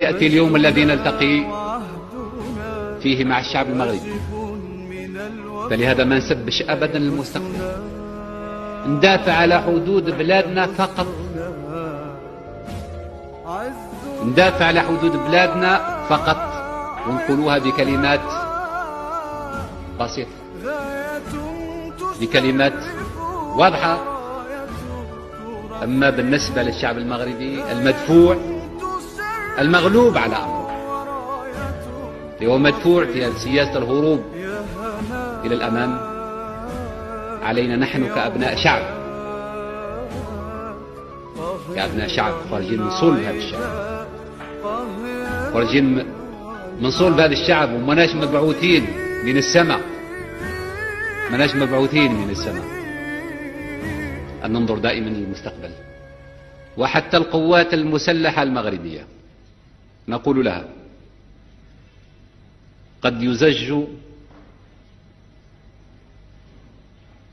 يأتي اليوم الذي نلتقي فيه مع الشعب المغربي، فلهذا ما نسبش أبدا المستقبل، ندافع على حدود بلادنا فقط، ندافع على حدود بلادنا فقط، ونقولوها بكلمات بسيطة، بكلمات واضحة. أما بالنسبة للشعب المغربي المدفوع المغلوب على أمره، هو مدفوع في سياسة الهروب إلى الأمام، علينا نحن كأبناء شعب، كأبناء شعب خارجين من صلب هذا الشعب، خارجين من صلب هذا الشعب، ومناش مبعوثين من السماء، مناش مبعوثين من السماء، أن ننظر دائما للمستقبل. وحتى القوات المسلحة المغربية نقول لها قد يزج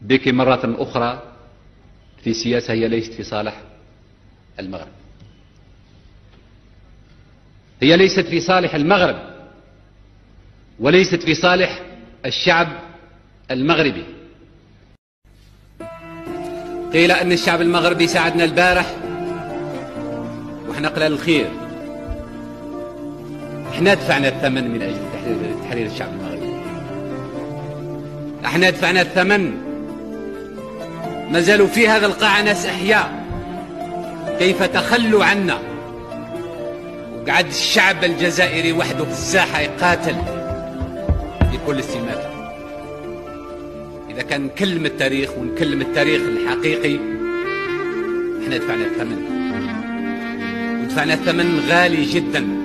بك مرة أخرى في سياسة هي ليست في صالح المغرب، هي ليست في صالح المغرب، وليست في صالح الشعب المغربي. قيل أن الشعب المغربي ساعدنا البارح وإحنا قلال الخير، إحنا دفعنا الثمن من أجل تحرير الشعب المغربي، إحنا دفعنا الثمن. ما زالوا في هذا القاعة ناس أحياء كيف تخلوا عنا، وقعد الشعب الجزائري وحده في الساحة يقاتل بكل استماتة. إذا كان نكلم التاريخ ونكلم التاريخ الحقيقي، إحنا دفعنا الثمن، ودفعنا الثمن غالي جدا.